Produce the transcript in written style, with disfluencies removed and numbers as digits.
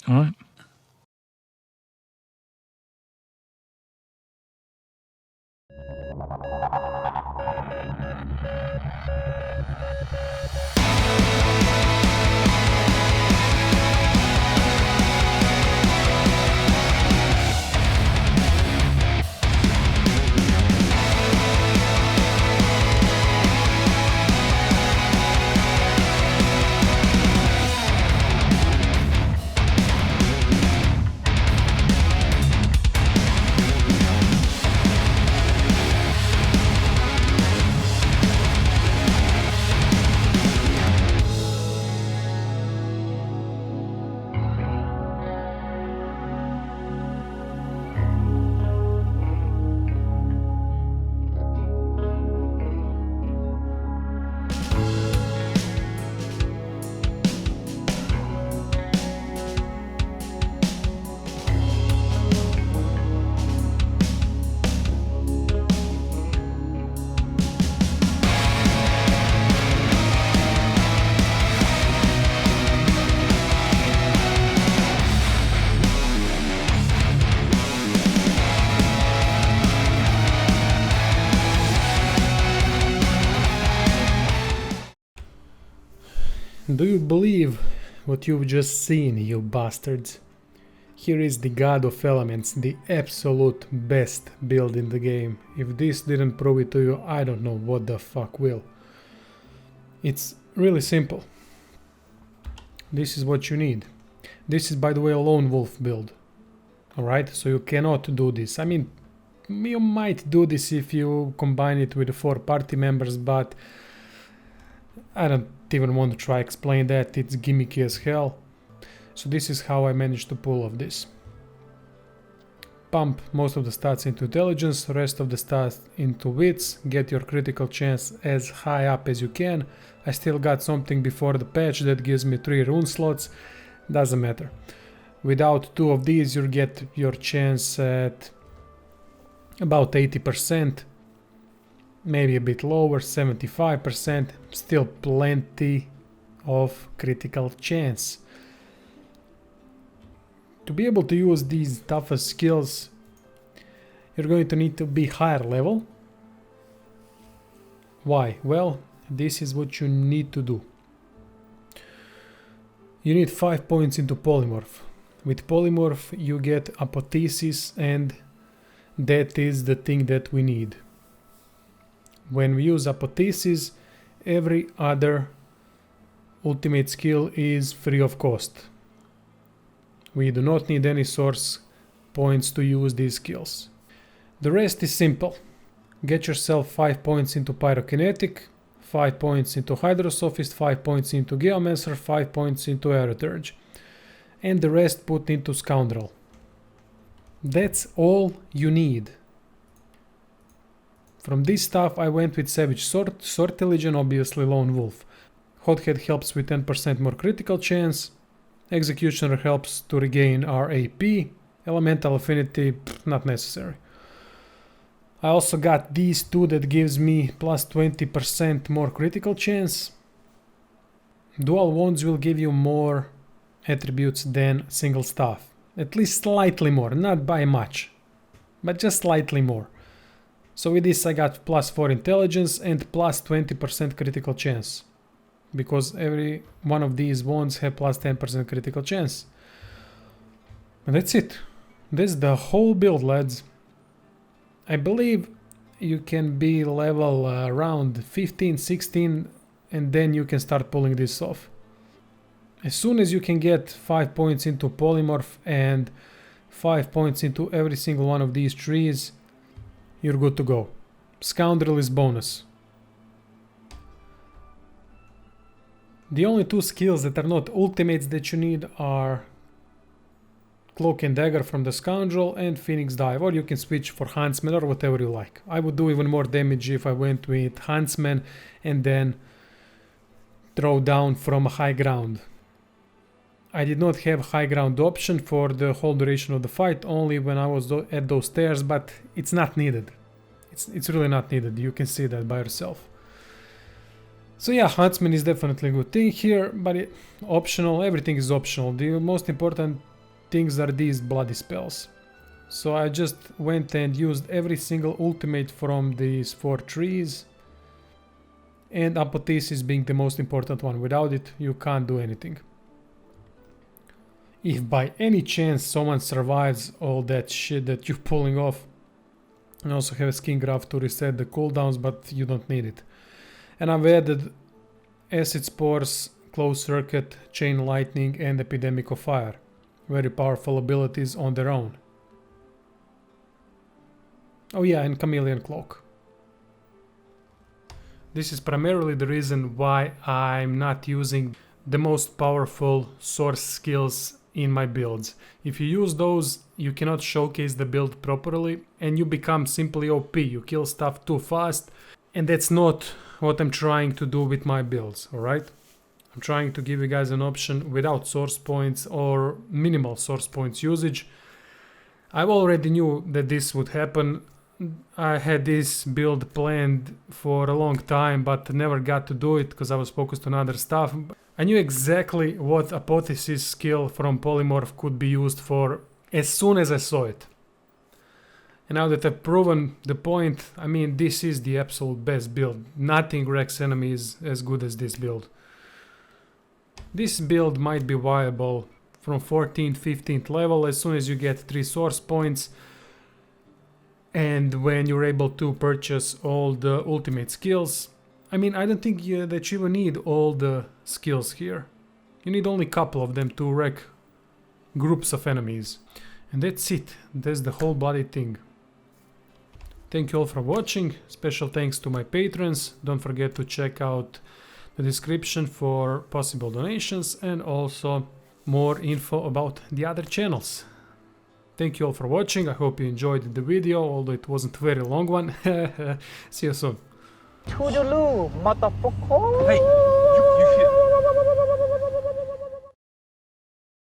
All right. Do you believe what you've just seen, you bastards? Here is the God of Elements, the absolute best build in the game. If this didn't prove it to you, I don't know what the fuck will. It's really simple. This is what you need. This is, by the way, a lone wolf build. Alright, so you cannot do this. I mean, you might do this if you combine it with the 4 party members, but I don't even want to try explain that. It's gimmicky as hell. So this is how I managed to pull off this. Pump most of the stats into intelligence, rest of the stats into wits, get your critical chance as high up as you can. I still got something before the patch that gives me 3 rune slots, doesn't matter. Without 2 of these you get your chance at about 80%, maybe a bit lower, 75%, still plenty of critical chance. To be able to use these toughest skills, you're going to need to be higher level. Why? Well, this is what you need to do. You need 5 points into polymorph. With polymorph you get apotheosis, and that is the thing that we need. When we use apotheosis, every other ultimate skill is free of cost. We do not need any source points to use these skills. The rest is simple. Get yourself 5 points into pyrokinetic, 5 points into hydrosophist, 5 points into geomancer, 5 points into aeroturge, and the rest put into scoundrel. That's all you need. From this stuff I went with Savage Sortilege and obviously Lone Wolf. Hothead helps with 10% more critical chance. Executioner helps to regain our AP. Elemental Affinity, not necessary. I also got these 2 that gives me plus 20% more critical chance. Dual Wands will give you more attributes than single staff. At least slightly more, not by much, but just slightly more. So with this I got plus 4 intelligence and plus 20% critical chance. Because every one of these wands have plus 10% critical chance. And that's it. That's the whole build, lads. I believe you can be level around 15, 16 and then you can start pulling this off. As soon as you can get 5 points into polymorph and 5 points into every single one of these trees, you're good to go. Scoundrel is bonus. The only 2 skills that are not ultimates that you need are Cloak and Dagger from the Scoundrel and Phoenix Dive, or you can switch for Huntsman or whatever you like. I would do even more damage if I went with Huntsman and then throw down from a high ground. I did not have high ground option for the whole duration of the fight, only when I was at those stairs, but it's not needed. It's really not needed, you can see that by yourself. So yeah, Huntsman is definitely a good thing here, but optional, everything is optional. The most important things are these bloody spells. So I just went and used every single ultimate from these 4 trees. And Apotheosis being the most important one. Without it, you can't do anything. If by any chance someone survives all that shit that you're pulling off, I also have a skin graph to reset the cooldowns, but you don't need it. And I've added Acid Spores, Close Circuit, Chain Lightning and Epidemic of Fire. Very powerful abilities on their own. Oh yeah, and Chameleon Cloak. This is primarily the reason why I'm not using the most powerful source skills in my builds. If you use those, you cannot showcase the build properly and you become simply OP. You kill stuff too fast, and that's not what I'm trying to do with my builds, alright? I'm trying to give you guys an option without source points or minimal source points usage. I already knew that this would happen. I had this build planned for a long time, but never got to do it because I was focused on other stuff. I knew exactly what Apotheosis skill from Polymorph could be used for as soon as I saw it. And now that I've proven the point, I mean, this is the absolute best build. Nothing wrecks enemies as good as this build. This build might be viable from 14th, 15th level as soon as you get 3 source points. And when you're able to purchase all the ultimate skills. I mean, I don't think that you even need all the skills here. You need only a couple of them to wreck groups of enemies. And that's it. That's the whole bloody thing. Thank you all for watching. Special thanks to my patrons. Don't forget to check out the description for possible donations and also more info about the other channels. Thank you all for watching. I hope you enjoyed the video, although it wasn't a very long one. See you soon. Toodaloo, motherfucker! Hey.